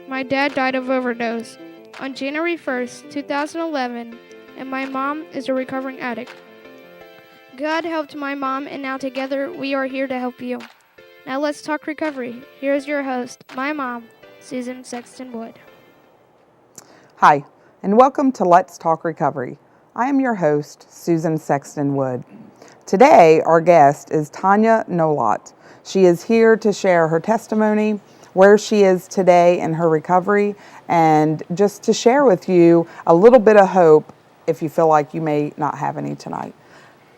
My dad died of overdose on January 1st, 2011, and my mom is a recovering addict. God helped my mom, and now together we are here to help you. Now let's talk recovery. Here's your host, my mom, Susan Sexton-Wood. Hi, and welcome to Let's Talk Recovery. I am your host, Susan Sexton-Wood. Today, our guest is Tonya Nolot. She is here to share her testimony, where she is today in her recovery, and just to share with you a little bit of hope if you feel like you may not have any tonight.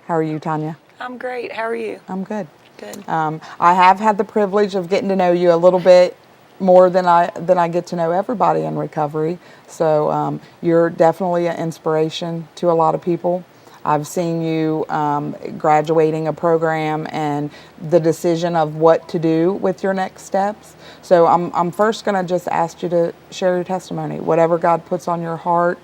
How are you, Tonya? I'm great. How are you? I'm good. Good. I have had the privilege of getting to know you a little bit more than I get to know everybody in recovery. So you're definitely an inspiration to a lot of people. I've seen you graduating a program and the decision of what to do with your next steps. So I'm first going to just ask you to share your testimony, whatever God puts on your heart.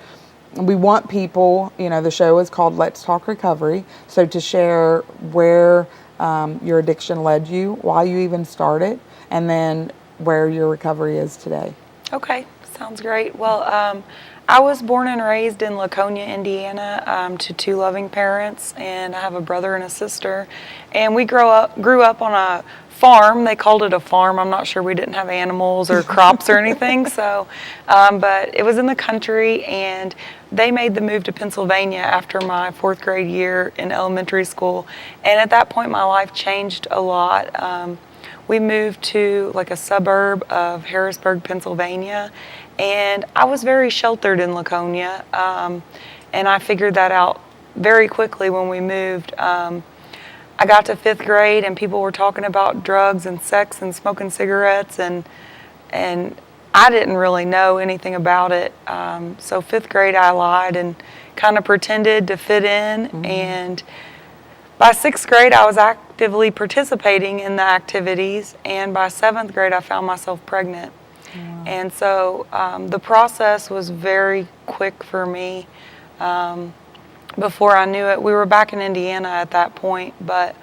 We want people, the show is called Let's Talk Recovery, so to share where your addiction led you, why you even started, and then where your recovery is today. Okay, sounds great. Well, I was born and raised in Laconia, Indiana, to two loving parents, and I have a brother and a sister. And we grew up on a farm. They called it a farm. I'm not sure, we didn't have animals or crops or anything. So, but it was in the country, and they made the move to Pennsylvania after my fourth grade year in elementary school. And at that point, my life changed a lot. We moved to like a suburb of Harrisburg, Pennsylvania, and I was very sheltered in Laconia, and I figured that out very quickly when we moved. I got to fifth grade, and people were talking about drugs and sex and smoking cigarettes, and I didn't really know anything about it. So fifth grade, I lied and kind of pretended to fit in, and by sixth grade, I was actively participating in the activities, and by seventh grade, I found myself pregnant. Wow. And so the process was very quick for me. Before I knew it, we were back in Indiana at that point, but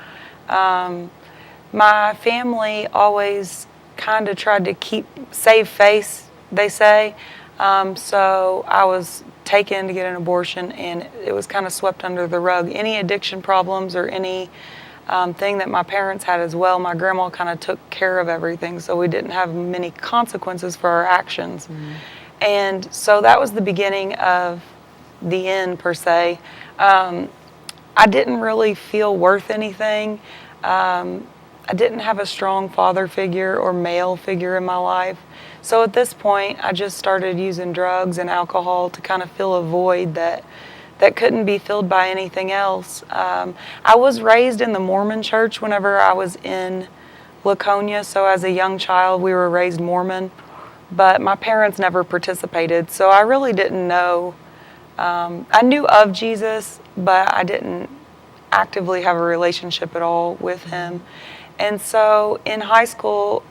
my family always kind of tried to save face, they say. So I was taken to get an abortion, and it was kind of swept under the rug. Any addiction problems or any thing that my parents had as well, my grandma kind of took care of everything, so we didn't have many consequences for our actions. And so that was the beginning of the end, per se. I didn't really feel worth anything. I didn't have a strong father figure or male figure in my life. So at this point, I just started using drugs and alcohol to kind of fill a void that couldn't be filled by anything else. I was raised in the Mormon church whenever I was in Laconia. So as a young child, we were raised Mormon, but my parents never participated. So I really didn't know. I knew of Jesus, but I didn't actively have a relationship at all with him. And so in high school,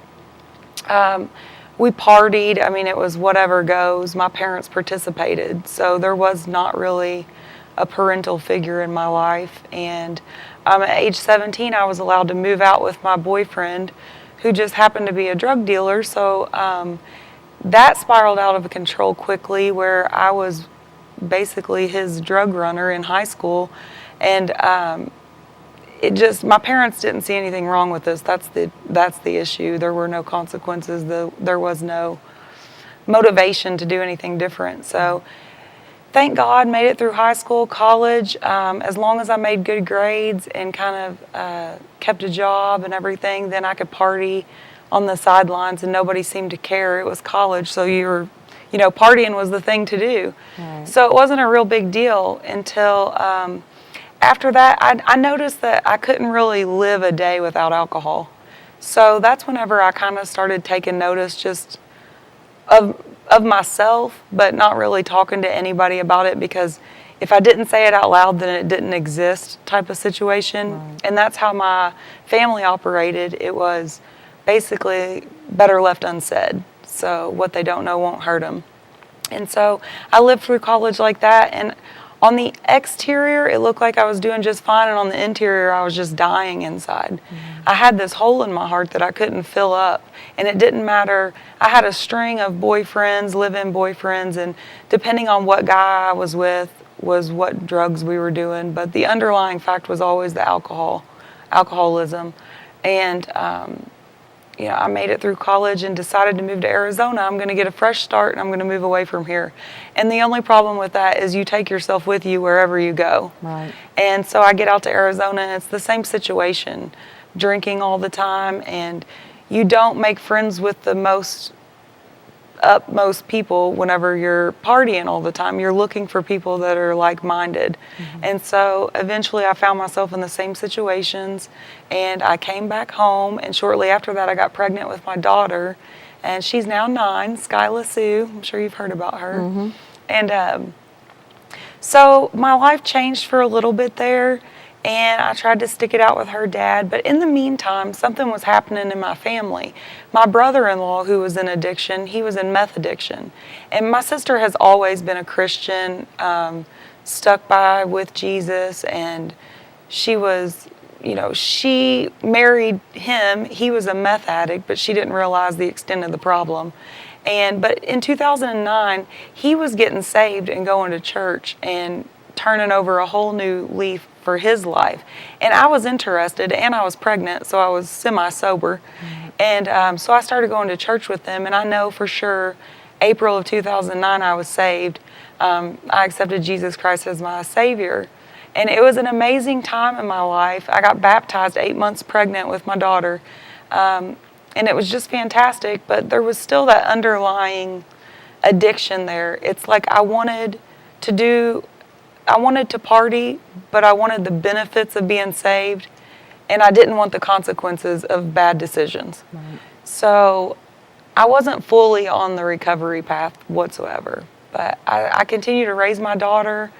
we partied. I mean, it was whatever goes. My parents participated, so there was not really a parental figure in my life. And at age 17, I was allowed to move out with my boyfriend, who just happened to be a drug dealer. So that spiraled out of control quickly, where I was basically his drug runner in high school. And my parents didn't see anything wrong with this. That's the issue. There were no consequences. There was no motivation to do anything different. So thank God, made it through high school, college. As long as I made good grades and kind of kept a job and everything, then I could party on the sidelines, and nobody seemed to care. It was college, so partying was the thing to do. Right. So it wasn't a real big deal until after that, I noticed that I couldn't really live a day without alcohol. So that's whenever I kind of started taking notice just of myself, but not really talking to anybody about it, because if I didn't say it out loud, then it didn't exist type of situation. Right. And that's how my family operated. It was basically better left unsaid. So what they don't know won't hurt them. And so I lived through college like that, and On the exterior, it looked like I was doing just fine, and on the interior, I was just dying inside. I had this hole in my heart that I couldn't fill up, and it didn't matter. I had a string of boyfriends, live-in boyfriends, and depending on what guy I was with was what drugs we were doing, but the underlying fact was always the alcoholism. And I made it through college and decided to move to Arizona. I'm going to get a fresh start, and I'm going to move away from here. And the only problem with that is you take yourself with you wherever you go. Right. And so I get out to Arizona, and it's the same situation, drinking all the time, and you don't make friends with the most people whenever you're partying all the time. You're looking for people that are like-minded. And so eventually I found myself in the same situations, and I came back home, and shortly after that I got pregnant with my daughter, and she's now 9, Skyla Sue. I'm sure you've heard about her. And so my life changed for a little bit there, and I tried to stick it out with her dad. But in the meantime, something was happening in my family. My brother-in-law, who was in addiction, he was in meth addiction. And my sister has always been a Christian, stuck by with Jesus. And she was, she married him. He was a meth addict, but she didn't realize the extent of the problem. But in 2009, he was getting saved and going to church and turning over a whole new leaf for his life. And I was interested, and I was pregnant, so I was semi-sober. And so I started going to church with them, and I know for sure April of 2009 I was saved. I accepted Jesus Christ as my Savior. And it was an amazing time in my life. I got baptized 8 months pregnant with my daughter. And it was just fantastic, but there was still that underlying addiction there. It's like I wanted to party, but I wanted the benefits of being saved, and I didn't want the consequences of bad decisions. So I wasn't fully on the recovery path whatsoever, but I continued to raise my daughter.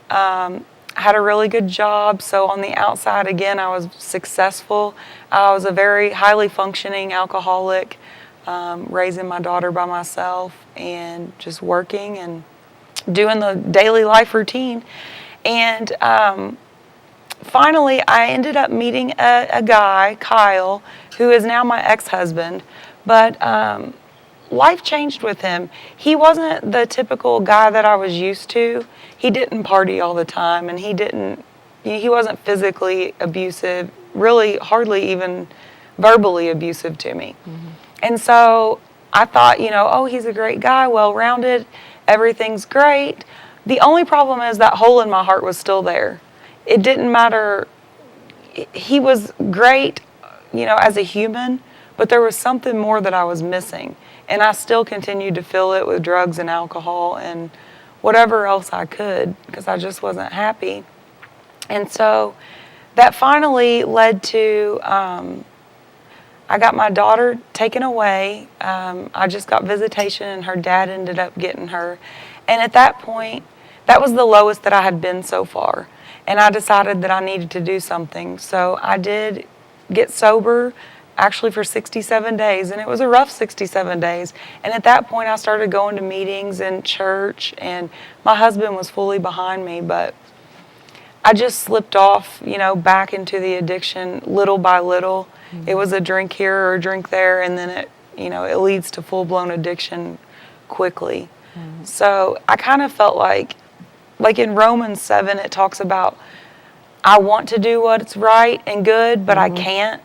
I had a really good job, so on the outside, again, I was successful. I was a very highly functioning alcoholic, raising my daughter by myself and just working and doing the daily life routine. And finally, I ended up meeting a guy, Kyle, who is now my ex-husband. But life changed with him. He wasn't the typical guy that I was used to. He didn't party all the time, and he wasn't physically abusive, really hardly even verbally abusive to me. And so I thought, oh, he's a great guy, well-rounded, everything's great. The only problem is that hole in my heart was still there. It didn't matter. He was great, as a human, but there was something more that I was missing. And I still continued to fill it with drugs and alcohol and whatever else I could, because I just wasn't happy. And so that finally led to, I got my daughter taken away. I just got visitation, and her dad ended up getting her. And at that point, that was the lowest that I had been so far. And I decided that I needed to do something. So I did get sober, actually for 67 days, and it was a rough 67 days. And at that point, I started going to meetings in church, and my husband was fully behind me, but I just slipped off, back into the addiction little by little. It was a drink here or a drink there, and then it leads to full-blown addiction quickly. So I kind of felt like in Romans 7, it talks about, I want to do what's right and good, but I can't.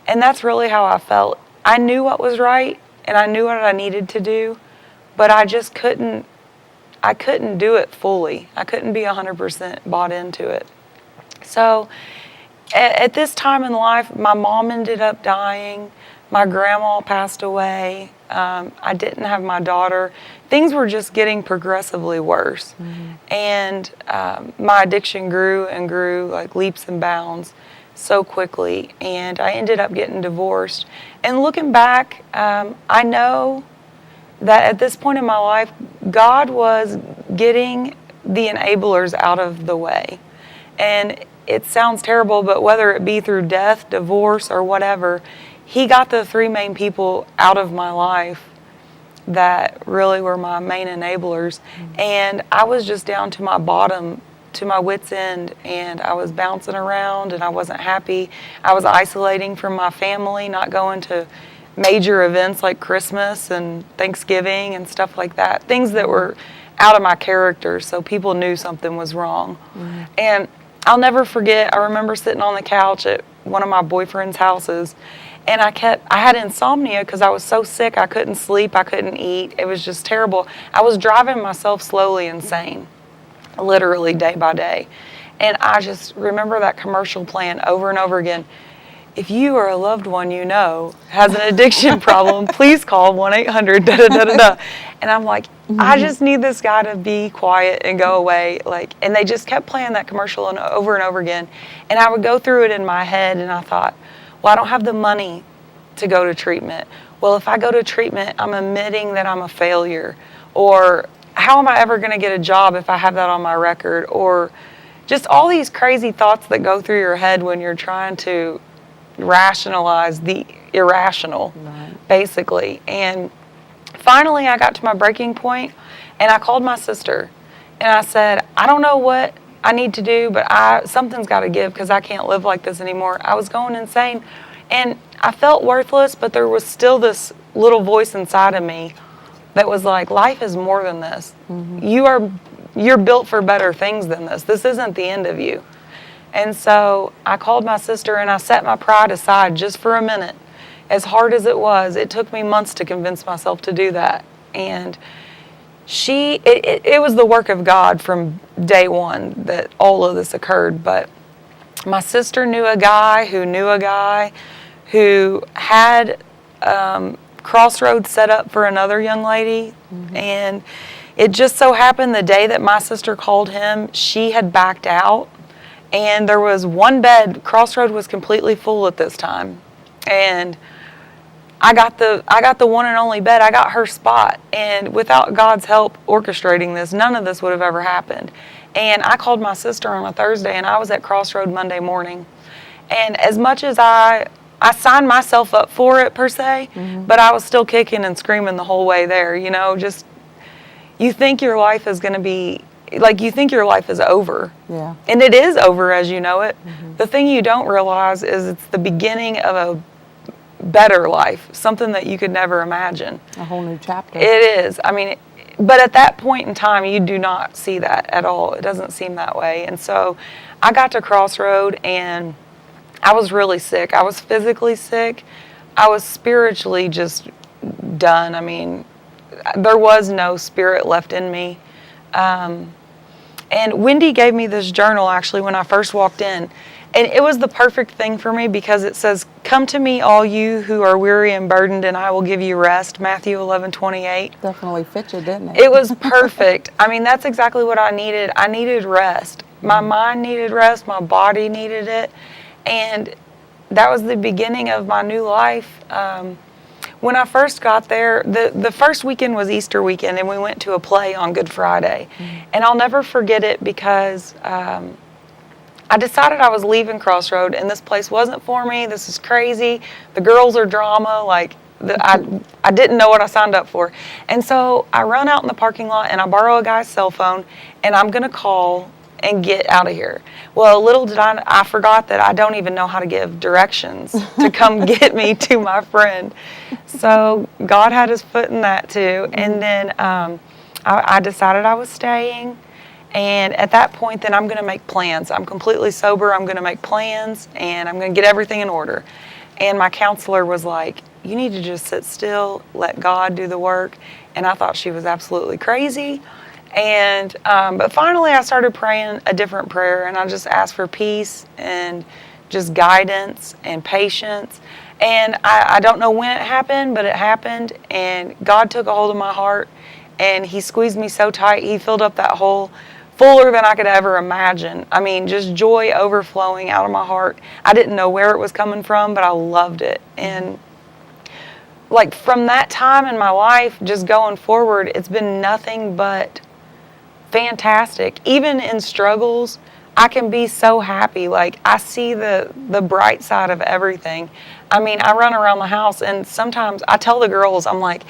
And that's really how I felt. I knew what was right, and I knew what I needed to do, but I just couldn't do it fully. I couldn't be 100% bought into it. So at this time in life, my mom ended up dying. My grandma passed away. I didn't have my daughter. Things were just getting progressively worse. And my addiction grew and grew like leaps and bounds so quickly. And I ended up getting divorced. And looking back, I know that at this point in my life, God was getting the enablers out of the way. And it sounds terrible, but whether it be through death, divorce, or whatever, He got the 3 main people out of my life that really were my main enablers. And I was just down to my bottom to my wit's end, and I was bouncing around, and I wasn't happy. I was isolating from my family, not going to major events like Christmas and Thanksgiving and stuff like that, things that were out of my character, so people knew something was wrong. And I'll never forget, I remember sitting on the couch at one of my boyfriend's houses, and I had insomnia because I was so sick. I couldn't sleep, I couldn't eat. It was just terrible. I was driving myself slowly insane, literally day by day. And I just remember that commercial playing over and over again. If you or a loved one you know has an addiction problem, please call 1-800 da-da-da-da-da. And I'm like, I just need this guy to be quiet and go away. Like, and they just kept playing that commercial and over again. And I would go through it in my head, and I thought, well, I don't have the money to go to treatment. Well, if I go to treatment, I'm admitting that I'm a failure. Or how am I ever going to get a job if I have that on my record? Or just all these crazy thoughts that go through your head when you're trying to rationalize the irrational, basically. And finally I got to my breaking point, and I called my sister, and I said, I don't know what I need to do, but something's got to give, because I can't live like this anymore. I was going insane, and I felt worthless, but there was still this little voice inside of me that was like, life is more than this. You're built for better things than this. This isn't the end of you. And so I called my sister, and I set my pride aside just for a minute. As hard as it was, it took me months to convince myself to do that. And it was the work of God from day one that all of this occurred. But my sister knew a guy who had Crossroads set up for another young lady. And it just so happened the day that my sister called him, she had backed out. And there was one bed. Crossroad was completely full at this time, and I got the one and only bed. I got her spot, and without God's help orchestrating this, none of this would have ever happened. And I called my sister on a Thursday, and I was at Crossroad Monday morning. And as much as I signed myself up for it per se, but I was still kicking and screaming the whole way there. You know, just you think your life is going to be. Like, you think your life is over. Yeah. And it is over as you know it. The thing you don't realize is it's the beginning of a better life, something that you could never imagine. A whole new chapter. It is. I mean, but at that point in time, you do not see that at all. It doesn't seem that way. And so I got to Crossroad, and I was really sick. I was physically sick. I was spiritually just done. I mean, there was no spirit left in me. And Wendy gave me this journal actually when I first walked in, and it was the perfect thing for me because it says, "Come to me, all you who are weary and burdened, and I will give you rest." Matthew 11:28. Definitely fit you, didn't it? It was perfect. I mean, that's exactly what I needed. I needed rest. My mind needed rest. My body needed it, and that was the beginning of my new life. When I first got there, the first weekend was Easter weekend, and we went to a play on Good Friday. And I'll never forget it because I decided I was leaving Crossroad, and this place wasn't for me. This is crazy. The girls are drama. Like, I didn't know what I signed up for. And so I run out in the parking lot, and I borrow a guy's cell phone, and I'm going to call and get out of here. Well, little did I forgot that I don't even know how to give directions to come get me to my friend. So God had his foot in that too. And then I decided I was staying. And at that point, then I'm going to make plans. I'm completely sober. I'm going to make plans, and I'm going to get everything in order. And my counselor was like, you need to just sit still, let God do the work. And I thought she was absolutely crazy. And but finally I started praying a different prayer, and I just asked for peace and just guidance and patience. And I don't know when it happened, but it happened, and God took a hold of my heart, and he squeezed me so tight. He filled up that hole fuller than I could ever imagine. I mean, just joy overflowing out of my heart. I didn't know where it was coming from, but I loved it. And like from that time in my life, just going forward, it's been nothing but fantastic. Even in struggles, I can be so happy. Like, I see the bright side of everything. I mean, I run around the house, and sometimes I tell the girls, I'm like,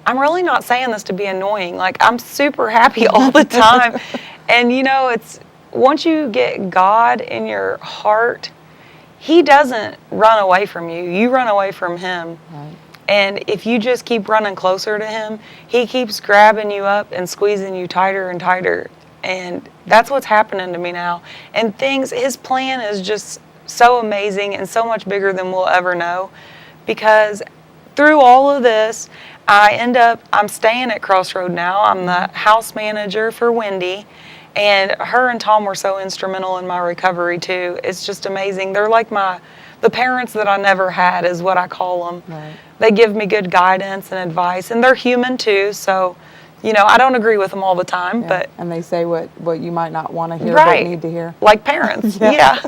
I'm really not saying this to be annoying. Like, I'm super happy all the time. And, you know, once you get God in your heart, He doesn't run away from you. You run away from Him. Right. And if you just keep running closer to Him, He keeps grabbing you up and squeezing you tighter and tighter. And that's what's happening to me now. And His plan is just so amazing and so much bigger than we'll ever know. Because through all of this, I'm staying at Crossroad now. I'm the house manager for Wendy. And her and Tom were so instrumental in my recovery too. It's just amazing. They're like the parents that I never had, is what I call them. Right. They give me good guidance and advice, and they're human too. So, I don't agree with them all the time, Yeah. but And they say what you might not want to hear, right, but need to hear. like parents. Yeah.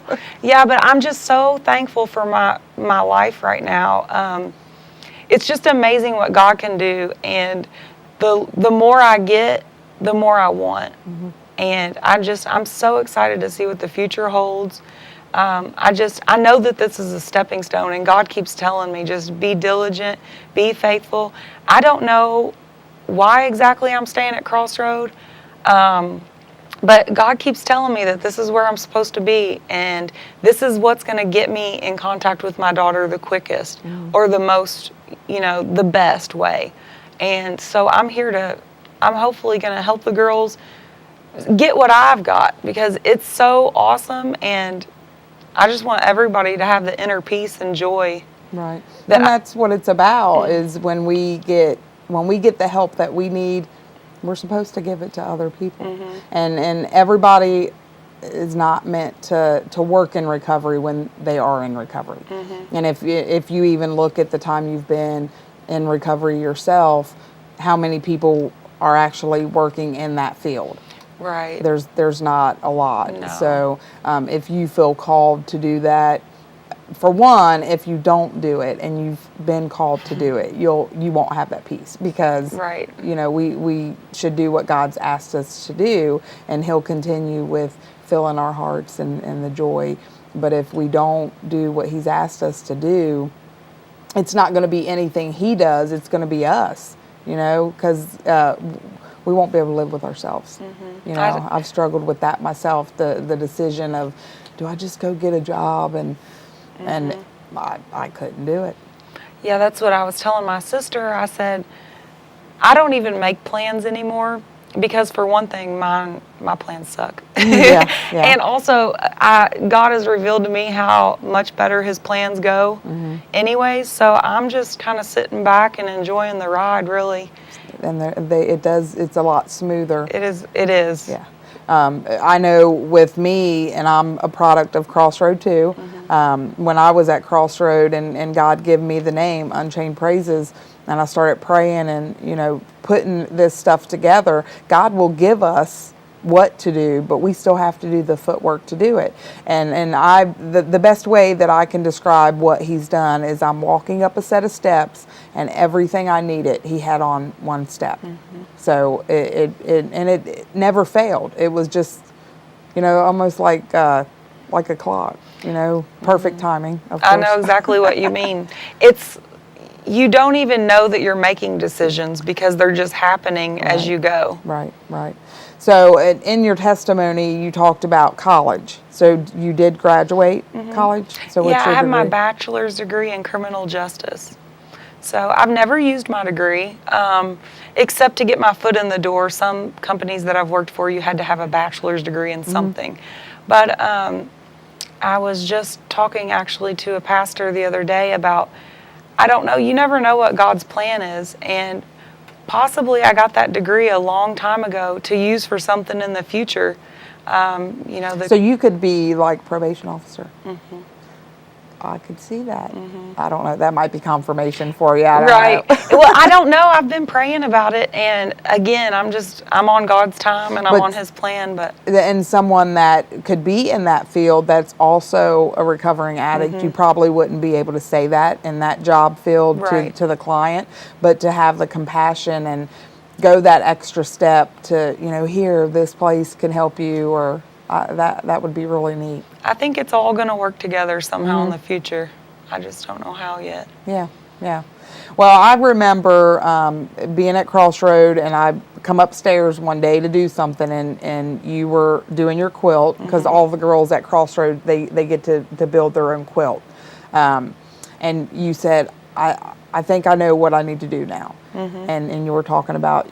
Yeah. But I'm just so thankful for my life right now. It's just amazing what God can do, and the more I get, the more I want. Mm-hmm. And I'm so excited to see what the future holds. I know that this is a stepping stone, and God keeps telling me, just be diligent, be faithful. I don't know why exactly I'm staying at Crossroad, but God keeps telling me that this is where I'm supposed to be, and this is what's going to get me in contact with my daughter the quickest, or the most, the best way. And so I'm hopefully going to help the girls get what I've got, because it's so awesome, and I just want everybody to have the inner peace and joy. Right. And that's what it's about, is when we get the help that we need, we're supposed to give it to other people. Mm-hmm. And everybody is not meant to work in recovery when they are in recovery. Mm-hmm. And if you even look at the time you've been in recovery yourself, how many people are actually working in that field? Right. There's not a lot. No. So if you feel called to do that, for one, if you don't do it and you've been called to do it, you won't have that peace, because right. We should do what God's asked us to do, and He'll continue with filling our hearts and the joy. But if we don't do what He's asked us to do, it's not going to be anything He does. It's going to be us, because we won't be able to live with ourselves. Mm-hmm. I've struggled with that myself, the decision of, do I just go get a job? And I couldn't do it. Yeah, that's what I was telling my sister. I said, I don't even make plans anymore, because for one thing, my plans suck. Yeah. And also, God has revealed to me how much better His plans go anyways, so I'm just kind of sitting back and enjoying the ride, really. And it's a lot smoother. It is. Yeah. I know with me, and I'm a product of Crossroad too, when I was at Crossroad and God gave me the name Unchained Praises, and I started praying and, putting this stuff together, God will give us what to do, but we still have to do the footwork to do it. And the best way that I can describe what He's done is, I'm walking up a set of steps, and everything I needed, He had on one step. So it never failed. It was just, almost like a clock, perfect timing, of course. I know exactly what you mean. You don't even know that you're making decisions, because they're just happening as you go. Right. So in your testimony, you talked about college. So you did graduate college? So what's Yeah, your I have my degree? bachelor's degree in criminal justice. So I've never used my degree, except to get my foot in the door. Some companies that I've worked for, you had to have a bachelor's degree in something. But I was just talking actually to a pastor the other day about, I don't know, you never know what God's plan is. And possibly I got that degree a long time ago to use for something in the future. So you could be like probation officer. I could see that. I don't know. That might be confirmation for you. I don't know. Well, I don't know. I've been praying about it, and again, I'm on God's time, and I'm on His plan. But and someone that could be in that field that's also a recovering addict, you probably wouldn't be able to say that in that job field to the client, but to have the compassion and go that extra step to, here, this place can help you, or that would be really neat. I think it's all going to work together somehow in the future. I just don't know how yet. Yeah. Well, I remember being at Crossroad, and I come upstairs one day to do something, and you were doing your quilt, because all the girls at Crossroad, they get to build their own quilt. And you said, I think I know what I need to do now. And you were talking about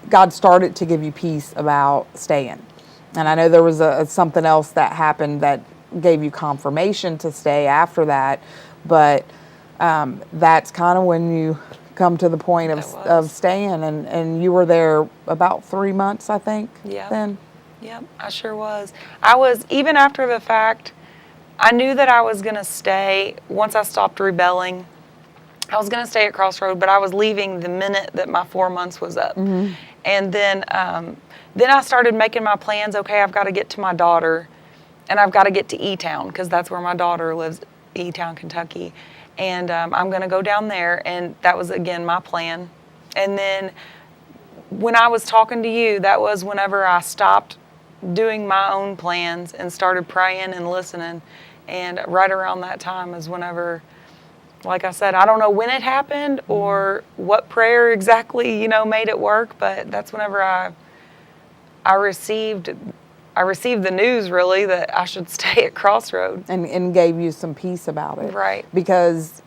God started to give you peace about staying. And I know there was something else that happened that gave you confirmation to stay after that, but that's kind of when you come to the point of staying, and you were there about 3 months, I think. Yeah. Then. Yep, I sure was. I was, even after the fact, I knew that I was going to stay once I stopped rebelling. I was going to stay at Crossroad, but I was leaving the minute that my 4 months was up. And then I started making my plans. Okay, I've got to get to my daughter, and I've got to get to E-Town, because that's where my daughter lives, E-Town, Kentucky. And I'm going to go down there, and that was, again, my plan. And then when I was talking to you, that was whenever I stopped doing my own plans and started praying and listening. And right around that time is whenever, like I said, I don't know when it happened or what prayer exactly, made it work, but that's whenever I received the news, really, that I should stay at Crossroad. And gave you some peace about it. Right. Because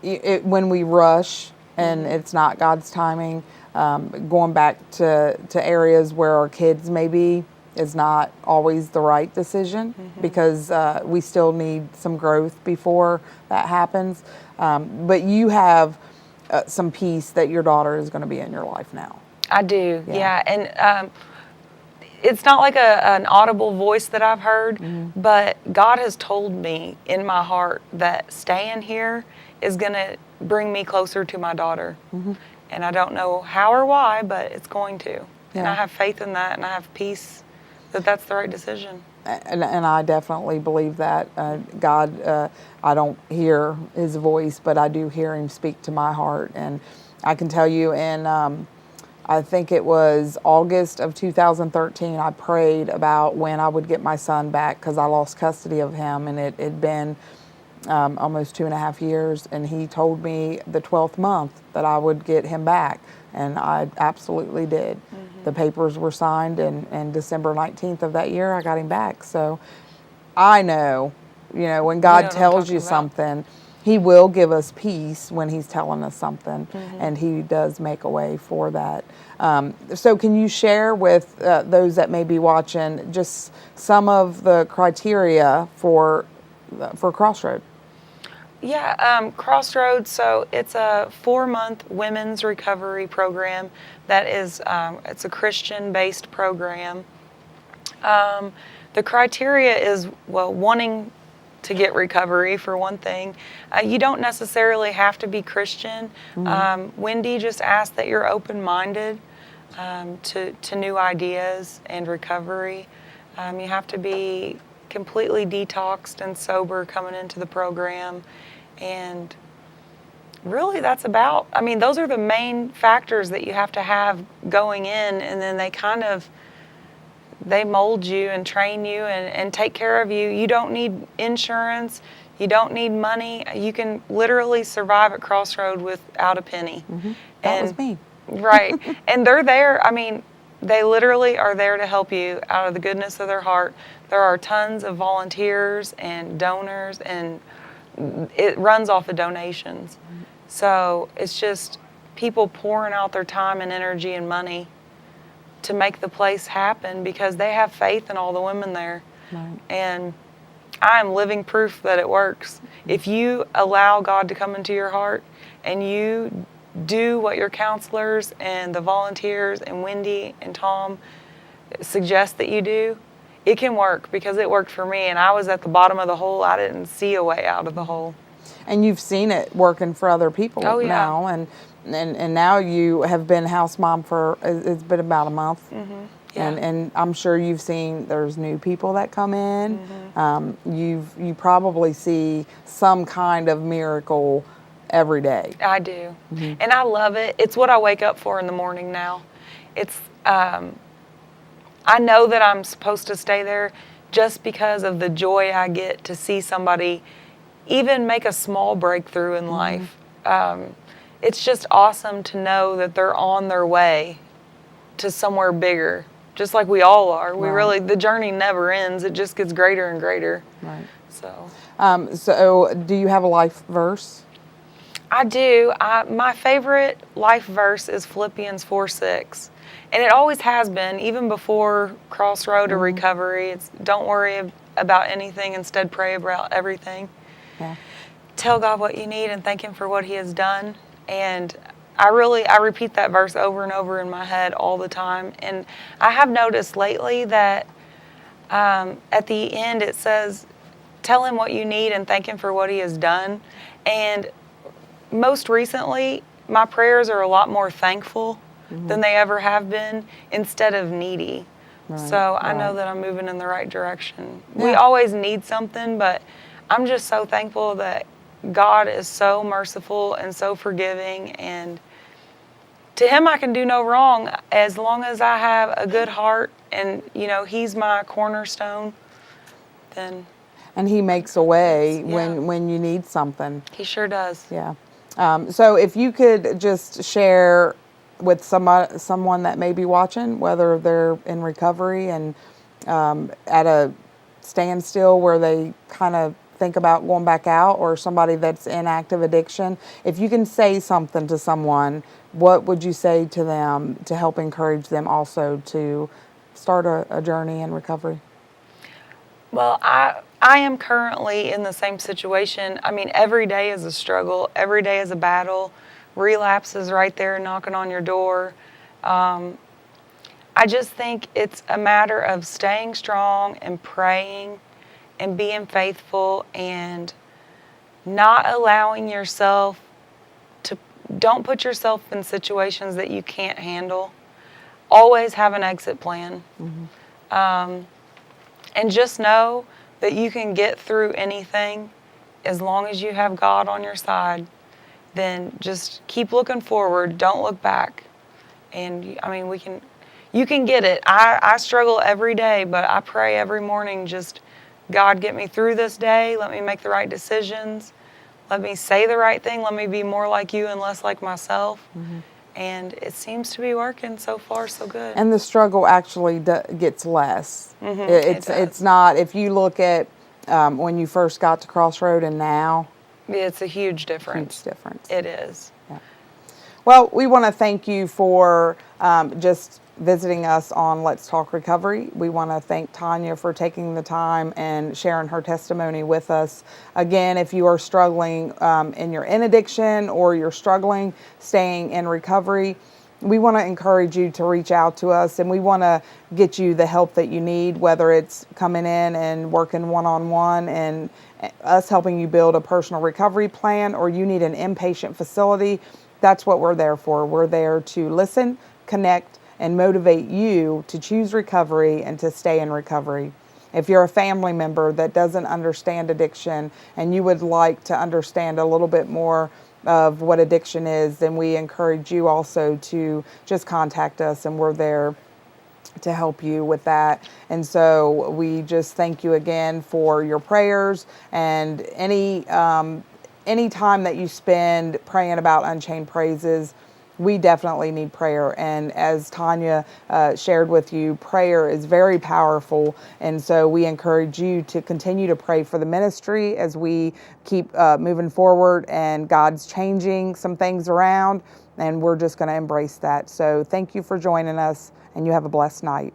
when we rush and it's not God's timing, going back to areas where our kids may be is not always the right decision, because we still need some growth before that happens. But you have some peace that your daughter is going to be in your life now. I do, yeah. And it's not like an audible voice that I've heard, but God has told me in my heart that staying here is going to bring me closer to my daughter. And I don't know how or why, but it's going to. Yeah. And I have faith in that, and I have peace that that's the right decision. And I definitely believe that. God, I don't hear his voice, but I do hear him speak to my heart. And I can tell you, I think it was August of 2013, I prayed about when I would get my son back, because I lost custody of him, and it had been almost 2.5 years, and he told me the 12th month that I would get him back, and I absolutely did. The papers were signed, and December 19th of that year, I got him back. So I know, when God tells you something, he will give us peace when he's telling us something, and he does make a way for that. So can you share with those that may be watching just some of the criteria for Crossroad? Yeah, Crossroads, so it's a 4-month women's recovery program that is, it's a Christian-based program. The criteria is, wanting to get recovery, for one thing. You don't necessarily have to be Christian. Wendy just asked that you're open-minded to new ideas and recovery. You have to be completely detoxed and sober coming into the program. And really those are the main factors that you have to have going in, and then they mold you and train you and take care of you. You don't need insurance. You don't need money. You can literally survive at Crossroad without a penny. That was me. Right. And they're there. They literally are there to help you out of the goodness of their heart. There are tons of volunteers and donors, and it runs off of donations. So it's just people pouring out their time and energy and money to make the place happen, because they have faith in all the women there. Right. And I'm living proof that it works. If you allow God to come into your heart and you do what your counselors and the volunteers and Wendy and Tom suggest that you do, it can work, because it worked for me, and I was at the bottom of the hole. I didn't see a way out of the hole. And you've seen it working for other people now, and now you have been house mom for, it's been about a month. Yeah. And I'm sure you've seen there's new people that come in. You probably see some kind of miracle every day. I do. And I love it. It's what I wake up for in the morning now. It's I know that I'm supposed to stay there just because of the joy I get to see somebody even make a small breakthrough in life. It's just awesome to know that they're on their way to somewhere bigger, just like we all are. We really, the journey never ends. It just gets greater and greater. Right. So. So do you have a life verse? I do. My favorite life verse is Philippians 4:6. And it always has been, even before Crossroad or recovery. It's don't worry about anything, instead pray about everything. Yeah. Tell God what you need and thank Him for what He has done. And I repeat that verse over and over in my head all the time. And I have noticed lately that at the end it says, tell Him what you need and thank Him for what He has done. And most recently, my prayers are a lot more thankful than they ever have been, instead of needy. So I know that I'm moving in the right direction. Yeah. We always need something, but I'm just so thankful that God is so merciful and so forgiving, and to Him I can do no wrong as long as I have a good heart, and He's my cornerstone. Then. And He makes a way Yeah. when you need something. He sure does. Yeah. So if you could just share with someone that may be watching, whether they're in recovery and at a standstill where they kind of think about going back out, or somebody that's in active addiction, if you can say something to someone, what would you say to them to help encourage them also to start a journey in recovery? Well, I am currently in the same situation. I mean, every day is a struggle. Every day is a battle. Relapse is right there knocking on your door. I just think it's a matter of staying strong and praying and being faithful and not allowing yourself to, don't put yourself in situations that you can't handle. Always have an exit plan. And just know that you can get through anything as long as you have God on your side. Then just keep looking forward. Don't look back. And I mean, you can get it. I struggle every day, but I pray every morning, just God, get me through this day. Let me make the right decisions. Let me say the right thing. Let me be more like you and less like myself. And it seems to be working so far, so good. And the struggle actually gets less. It's not, if you look at when you first got to Crossroad and now. It's a huge difference. Huge difference. It is. Yeah. Well, we want to thank you for just visiting us on Let's Talk Recovery. We want to thank Tonya for taking the time and sharing her testimony with us. Again, if you are struggling in your addiction, or you're struggling staying in recovery, we want to encourage you to reach out to us, and we want to get you the help that you need, whether it's coming in and working one-on-one and us helping you build a personal recovery plan, or you need an inpatient facility. That's what we're there for. We're there to listen, connect, and motivate you to choose recovery and to stay in recovery. If you're a family member that doesn't understand addiction and you would like to understand a little bit more of what addiction is, then we encourage you also to just contact us, and we're there to help you with that. And so we just thank you again for your prayers, and any time that you spend praying about Unchained Praises. We definitely need prayer, and as Tonya shared with you, prayer is very powerful, and so we encourage you to continue to pray for the ministry as we keep moving forward, and God's changing some things around, and we're just going to embrace that. So thank you for joining us, and you have a blessed night.